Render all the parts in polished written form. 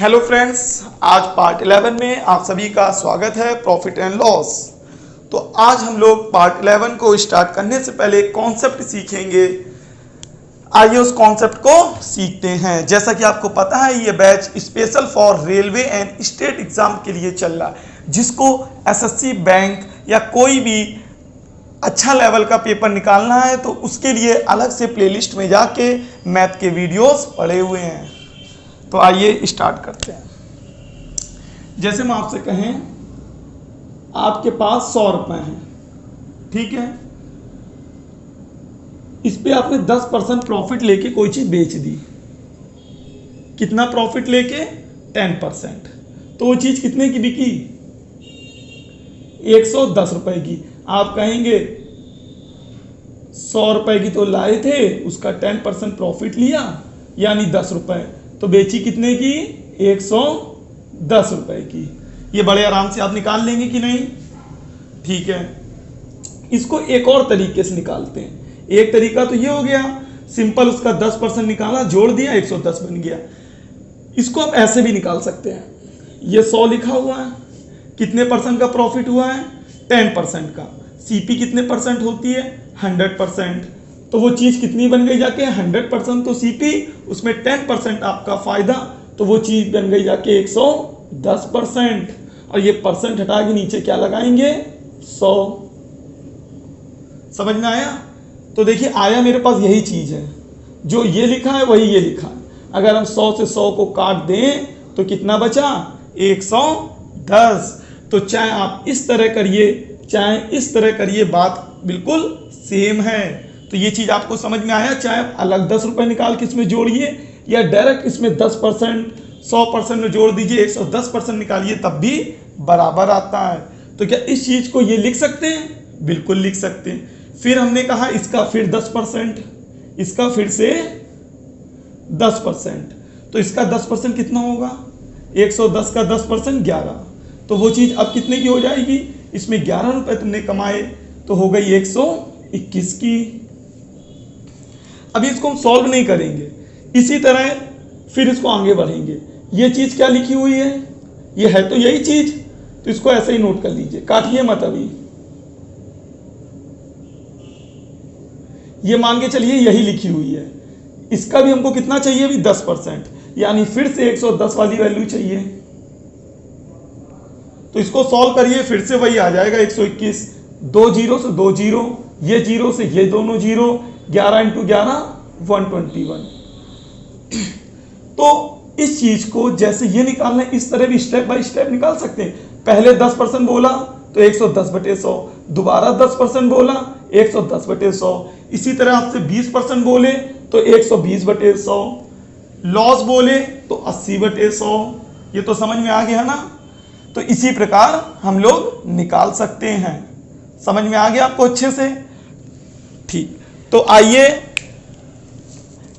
Hello friends, आज part 11 में आप सभी का स्वागत है प्रॉफिट एंड लॉस। तो आज हम लोग पार्ट 11 को स्टार्ट करने से पहले कॉन्सेप्ट सीखेंगे। आइए उस कॉन्सेप्ट को सीखते हैं। जैसा कि आपको पता है ये batch special for railway and state exam के लिए चल रहा है, जिसको एसएससी बैंक या कोई भी अच्छा लेवल का पेपर निकालना है तो उसके लिए अलग से प्लेलिस्ट में जाके मैथ के वीडियोस पड़े हुए हैं। तो आइए स्टार्ट करते हैं। जैसे मैं आपसे कहें आपके पास 100 रुपए हैं, ठीक है, इस पे आपने 10% प्रॉफिट लेके कोई चीज बेच दी। कितना प्रॉफिट लेके? 10%। तो वो चीज कितने की बिकी? 110 रुपए की। आप कहेंगे 100 रुपए की तो लाए थे, उसका 10% प्रॉफिट लिया यानी 10 रुपए, तो बेची कितने की? 110 रुपए की। ये बड़े आराम से आप निकाल लेंगे कि नहीं? ठीक है, इसको एक और तरीके से निकालते हैं। एक तरीका तो ये हो गया सिंपल, उसका 10% निकाला, जोड़ दिया, 110 बन गया। इसको आप ऐसे भी निकाल सकते हैं। ये 100 लिखा हुआ है, कितने परसेंट का प्रॉफिट हुआ है? 10% का। सीपी कितने परसेंट होती है? 100%। तो वो चीज कितनी बन गई जाके? 100% तो सीपी, उसमें 10% आपका फायदा, तो वो चीज बन गई जाके 110%। और ये परसेंट हटा के नीचे क्या लगाएंगे? 100। समझ में आया? तो देखिए आया मेरे पास यही चीज है, जो ये लिखा है वही ये लिखा है। अगर हम 100 से 100 को काट दें तो कितना बचा? 110। तो चाहे आप इस तरह करिए चाहे इस तरह करिए, बात बिल्कुल सेम है। तो ये चीज आपको समझ में आया? चाहे आप अलग 10 रुपए निकाल के इसमें जोड़िए या डायरेक्ट इसमें 10% 100% में जोड़ दीजिए, 110% निकालिए, तब भी बराबर आता है। तो क्या इस चीज को ये लिख सकते हैं? बिल्कुल लिख सकते हैं। फिर हमने कहा इसका फिर 10%, इसका फिर से 10%, तो इसका 10% कितना होगा? 110 का 10% 11। तो वो चीज अब कितने की हो जाएगी? इसमें 11 रुपए तुमने कमाए तो हो गई 121 की। अभी इसको हम सॉल्व नहीं करेंगे, इसी तरह फिर इसको आगे बढ़ेंगे। ये चीज क्या लिखी हुई है? ये है तो यही चीज, तो इसको ऐसे ही नोट कर लीजिए, काटिए मत अभी। ये मान के चलिए यही लिखी हुई है। इसका भी हमको कितना चाहिए? अभी 10%, यानी फिर से 110 वाली वैल्यू चाहिए। तो इसको सॉल्व करिए, फिर से वही आ जाएगा 121। 2 जीरो से 2 जीरो, ये जीरो से ये दोनों जीरो, 11 इंटू 11 121। तो इस चीज को जैसे ये निकालना है, इस तरह भी स्टेप बाय स्टेप निकाल सकते हैं। पहले 10% बोला तो 110/100, दोबारा 10% बोला 110/100, इसी तरह आपसे 20% बोले तो 120/100, लॉस बोले तो 80/100। ये तो समझ में आ गया ना? तो इसी प्रकार हम लोग निकाल सकते हैं। समझ में आ गया आपको अच्छे से? ठीक, तो आइए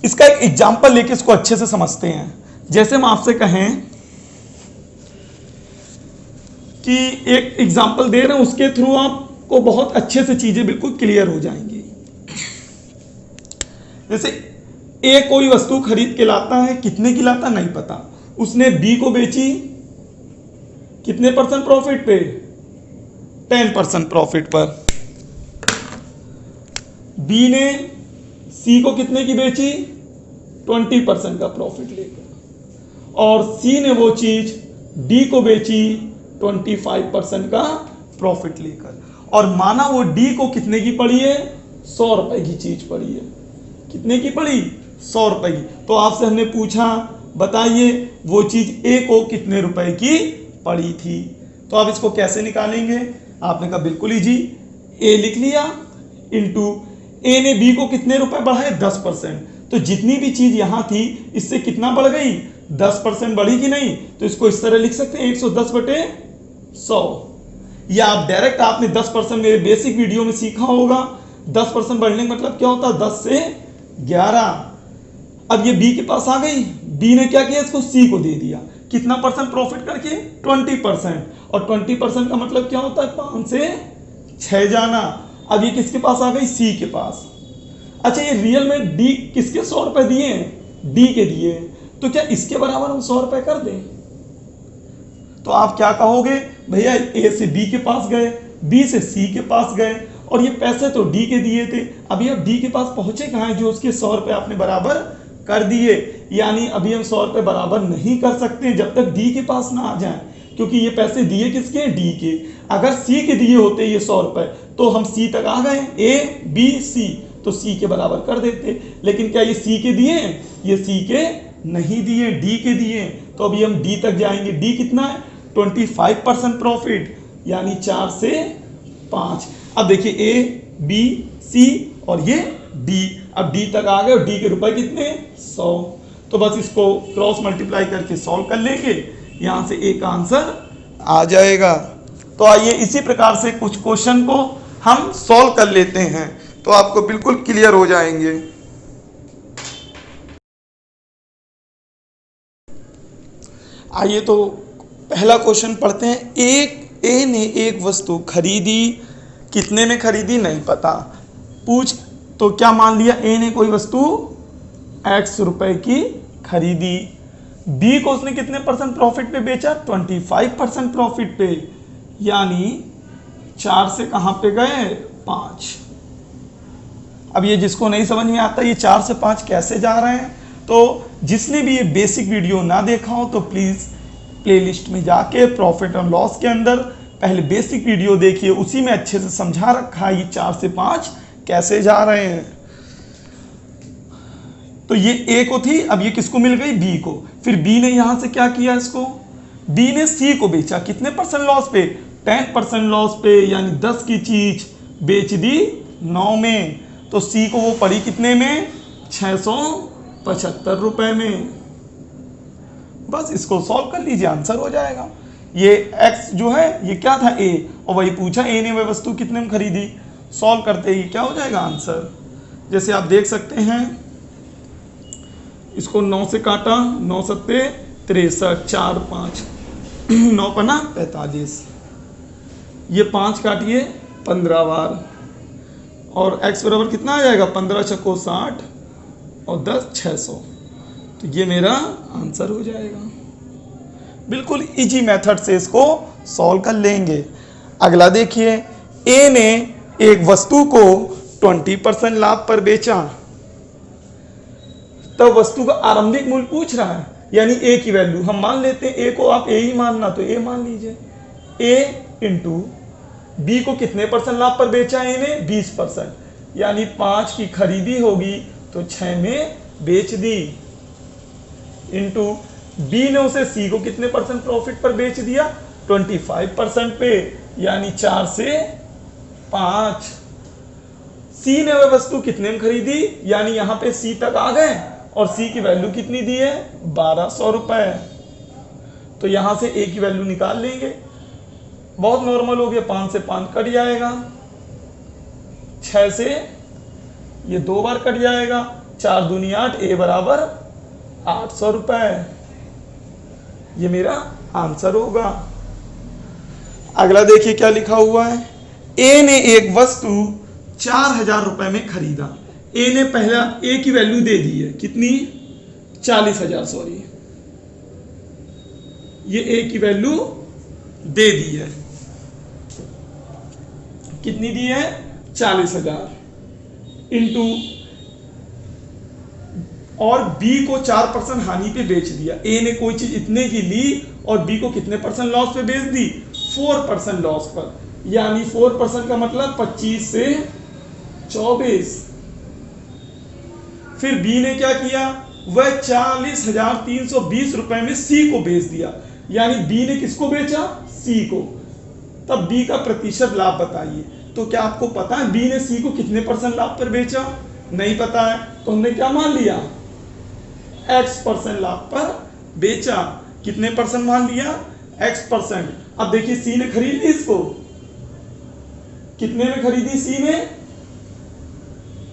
इसका एक एग्जांपल लेके इसको अच्छे से समझते हैं। जैसे हम आपसे कहें कि एक एग्जांपल दे रहे हैं, उसके थ्रू आपको बहुत अच्छे से चीजें बिल्कुल क्लियर हो जाएंगी। जैसे ए कोई वस्तु खरीद के लाता है, कितने की लाता नहीं पता, उसने बी को बेची कितने परसेंट प्रॉफिट पे? 10% प्रॉफिट पर। बी ने सी को कितने की बेची? 20% का प्रॉफिट लेकर। और सी ने वो चीज डी को बेची 25% का प्रॉफिट लेकर। और माना वो डी को कितने की पड़ी है? 100 रुपए की चीज पड़ी है। कितने की पड़ी? 100 रुपए की। तो आपसे हमने पूछा बताइए वो चीज ए को कितने रुपए की पड़ी थी। तो आप इसको कैसे निकालेंगे? आपने कहा बिल्कुल इजी, ए लिख लिया इंटू ए ने बी को कितने रुपए बढ़ाए? 10%। तो जितनी भी चीज यहां थी इससे कितना बढ़ गई? 10% बढ़ी कि नहीं? तो इसको इस तरह लिख सकते हैं 110/100। या आप डायरेक्ट, आपने 10% मेरे बेसिक वीडियो में सीखा होगा, 10% बढ़ने का मतलब क्या होता है? 10 से 11। अब ये बी के पास आ गई, बी ने क्या किया? इसको सी को दे दिया। कितना परसेंट प्रॉफिट करके? 20%। और 20% का मतलब क्या होता है? 5 से 6 जाना। अब ये किसके पास आ गई? सी के पास। अच्छा, ये रियल में डी किसके 100 रुपए दिए हैं? डी के दिए। तो क्या इसके बराबर हम 100 रुपए कर दें? तो आप क्या कहोगे, भैया ए से बी के पास गए, बी से सी के पास गए, और ये पैसे तो डी के दिए थे, अभी आप डी के पास पहुंचे कहाँ हैं जो उसके 100 रुपए आपने बराबर कर दिए। यानी अभी हम 100 रुपए बराबर नहीं कर सकते जब तक डी के पास ना आ जाए, क्योंकि ये पैसे दिए किसके, डी के। अगर सी के दिए होते ये 100 रुपए तो हम सी तक आ गए, ए बी सी, तो सी के बराबर कर देते। लेकिन क्या ये सी के दिए, ये सी के नहीं दिए, डी के दिए। तो अभी हम डी तक जाएंगे। डी कितना है, 25% प्रॉफिट, यानी 4 से 5। अब देखिए ए बी सी और ये डी, अब डी तक आ गए और डी के रुपए कितने, 100। तो बस इसको क्रॉस मल्टीप्लाई करके सॉल्व कर लेंगे, यहां से एक आंसर आ जाएगा। तो आइए इसी प्रकार से कुछ क्वेश्चन को हम सॉल्व कर लेते हैं, तो आपको बिल्कुल क्लियर हो जाएंगे। आइए तो पहला क्वेश्चन पढ़ते हैं। ए ने एक वस्तु खरीदी, कितने में खरीदी नहीं पता, पूछ तो क्या मान लिया, ए ने कोई वस्तु x रुपए की खरीदी, बी को उसने कितने % प्रॉफिट पे बेचा, 25% प्रॉफिट पे, यानी 4 से कहां पे गए, 5। अब ये जिसको नहीं समझ में आता ये 4 से 5 कैसे जा रहे हैं, तो जिसने भी ये बेसिक वीडियो ना देखा हो तो प्लीज प्लेलिस्ट में जाके प्रॉफिट एंड लॉस के अंदर पहले बेसिक वीडियो देखिए, उसी में अच्छे से समझा रखा है ये 4 से 5 कैसे जा रहे हैं। तो ये ए को थी, अब ये किसको मिल गई, बी को। फिर बी ने यहां से क्या किया, इसको बी ने सी को बेचा, कितने % लॉस पे, 10% लॉस पे, यानी 10 की चीज बेच दी 9 में। तो सी को वो पड़ी कितने में, 675 रुपए में। बस इसको सॉल्व कर लीजिए, आंसर हो जाएगा। ये x जो है ये क्या था, a, और वही पूछा a ने वह वस्तु कितने में खरीदी। सॉल्व करते ही क्या हो जाएगा आंसर, जैसे आप देख सकते हैं, इसको 9 से काटा, 9 सत्ते 63, 4 5, 9 पना 45, ये 5 काटिए 15 बार, और x बराबर कितना आ जाएगा, 15 छक्को 60 और 10 600। तो ये मेरा आंसर हो जाएगा। बिल्कुल इजी मेथड से इसको सॉल्व कर लेंगे। अगला देखिए, ए ने एक वस्तु को 20% लाभ पर बेचा, तब वस्तु का आरंभिक मूल्य पूछ रहा है, यानी ए की वैल्यू हम मान लेते हैं, ए को आप ए ही मानना तो ए मान लीजिए। ए इंटू बी को कितने % लाभ पर बेचा ए ने, 20%, यानी 5 की खरीदी होगी तो 6 में बेच दी, इंटू बी ने उसे सी को कितने % प्रॉफिट पर बेच दिया, 25% पे, यानी 4 से 5। सी ने वह वस्तु कितने में खरीदी, यानी यहां पे सी तक आ गए और सी की वैल्यू कितनी दी है, 1200 रुपए। तो यहां से ए की वैल्यू निकाल लेंगे, बहुत नॉर्मल हो गया, 5 से 5 कट जाएगा, 6 से ये 2 बार कट जाएगा, 4 दूनी 8, ए बराबर 800 रुपए। ये मेरा आंसर होगा। अगला देखिए क्या लिखा हुआ है, ए ने एक वस्तु 4000 रुपए में खरीदा। ए ने पहला ए की वैल्यू दे दी है, कितनी, 40,000, सॉरी, ये ए की वैल्यू दे दी है, कितनी दी है, 40,000, इंटू और बी को 4% हानि पे बेच दिया। ए ने कोई चीज इतने की ली और बी को कितने % लॉस पे बेच दी, 4% लॉस पर, यानी 4% का मतलब 25 से 24। फिर बी ने क्या किया, वह 40,320 रुपए में सी को बेच दिया, यानी बी ने किसको बेचा, सी को। तब बी का प्रतिशत लाभ बताइए। तो क्या आपको पता है बी ने सी को कितने % लाभ पर बेचा, नहीं पता है, तो हमने क्या मान लिया, x% लाभ पर बेचा, कितने % मान लिया, x%। अब देखिए सी ने खरीद ली इसको, कितने में खरीदी सी ने,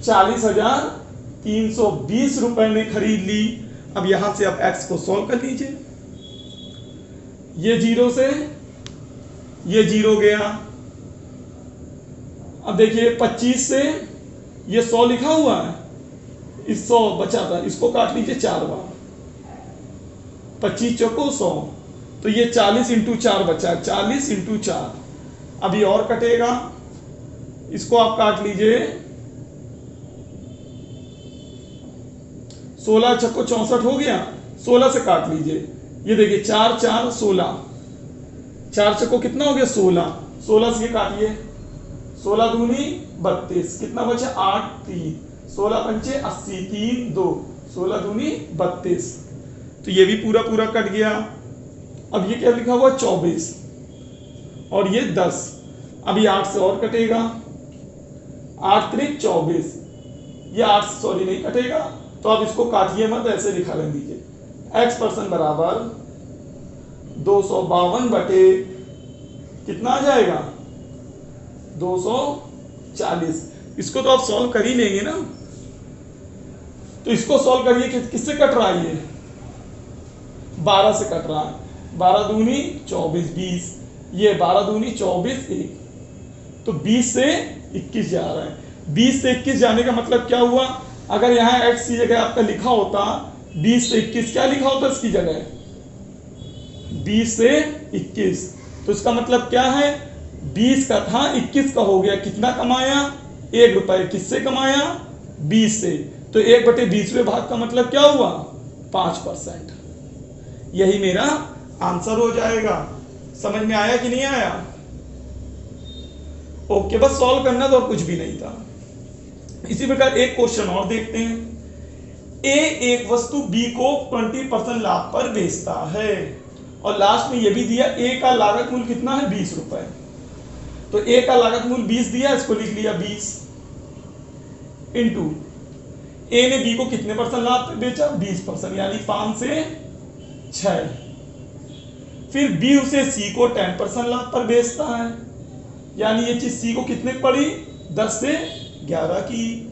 40,320 रुपए में खरीद ली। अब यहां से आप x को सॉल्व कर लीजिए, ये 0 से ये 0 गया। अब देखिए 25 से ये 100 लिखा हुआ है, इस 100 बचा था, इसको काट लीजिए 4 बार, 25 चौको 100, तो ये 40 इंटू 4 बचा, 40 इंटू 4। अभी और कटेगा, इसको आप काट लीजिए, 16 चक्को 64 हो गया, 16 से काट लीजिए। ये देखिए 4 4 16, 4 चक्को कितना हो गया 16, 16 से ये काटिए, 16 दूनी 32, कितना बचा 8 3, 16 पंचे 80, 3 2, 16 दूनी 32, तो ये भी पूरा पूरा कट गया। अब ये क्या लिखा हुआ 24 और ये 10, अभी 8 से और कटेगा, 8 3 24, ये 8 सॉरी नहीं कटेगा, तो आप इसको काटिए मत, ऐसे लिखा रह दीजिए। x% बराबर 252 बटे कितना आ जाएगा 240। इसको तो आप सॉल्व कर ही लेंगे ना, तो इसको सॉल्व करिए, किससे कट रहा है, ये 12 से कट रहा है, 12 दूनी 24 20, ये 12 दूनी 24 1, तो 20 से 21 जा रहा है। 20 से 21 जाने का मतलब क्या हुआ, अगर यहाँ x की जगह आपका लिखा होता 20 से 21, क्या लिखा होता इसकी जगह 20 से 21, तो इसका मतलब क्या है 20 का था 21 का हो गया, कितना कमाया 1 रुपए, किससे कमाया 20 से, तो 1/20वें भाग का मतलब क्या हुआ 5%। यही मेरा आंसर हो जाएगा। समझ में आया कि नहीं आया? ओके, बस सॉल्व करना तो और कुछ भी नहीं था। इसी प्रकार एक क्वेश्चन और देखते हैं। ए एक वस्तु बी को 20% लाभ पर बेचता है, और लास्ट में यह भी दिया ए का लागत मूल्य कितना है 20 रुपए, तो ए का लागत मूल्य 20 दिया, इसको लिख लिया 20 इंटू ए ने बी को कितने % लाभ पर बेचा 20%, यानी 5 से 6। फिर बी उसे सी को 10% लाभ पर बेचता है, यानी ये चीज सी को कितने पड़ी 10 से 11 की।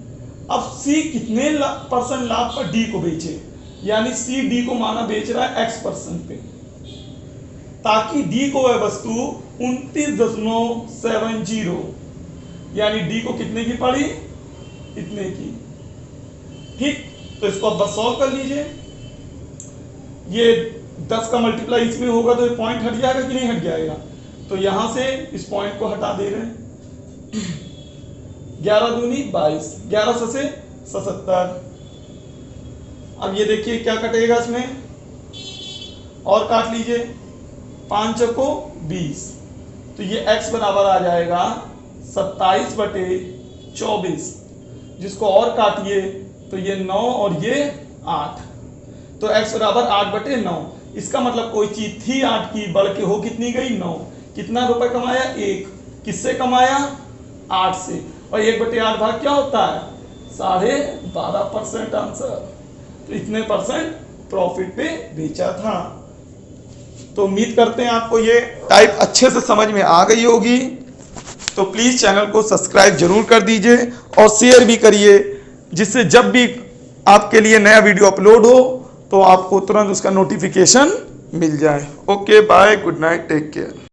अब सी कितने % लाभ पर डी को बेचे, यानी सी डी को माना बेच रहा है x% पे, ताकि डी को वह वस्तु 29.70, यानी डी को कितने की पड़ी इतने की। ठीक, तो इसको अब बस सॉल्व कर लीजिए। ये 10 का मल्टीप्लाई इसमें होगा तो ये पॉइंट हट जाएगा कि नहीं हट जाएगा, तो यहां से इस पॉइंट को हटा दे रहे हैं। 11 दूनी 22, 11 से 77। अब ये देखिए क्या कटेगा इसमें, और काट लीजिए, 5 चौको 20, तो ये x बराबर आ जाएगा 27/24, जिसको और काटिए तो ये 9 और ये 8, तो x बराबर 8/9। इसका मतलब कोई चीज थी 8 की, बढ़ के हो कितनी गई 9। कितना रुपए कमाया 1, किससे कमाया 8 से, और 1/8 भाग क्या होता है 12.5% आंसर, तो इतने % प्रॉफिट पे बेचा था। तो उम्मीद करते हैं आपको ये टाइप अच्छे से समझ में आ गई होगी। तो प्लीज चैनल को सब्सक्राइब जरूर कर दीजिए और शेयर भी करिए, जिससे जब भी आपके लिए नया वीडियो अपलोड हो तो आपको तुरंत उसका नोटिफिकेशन मिल जाए। Okay, bye, good night, take care.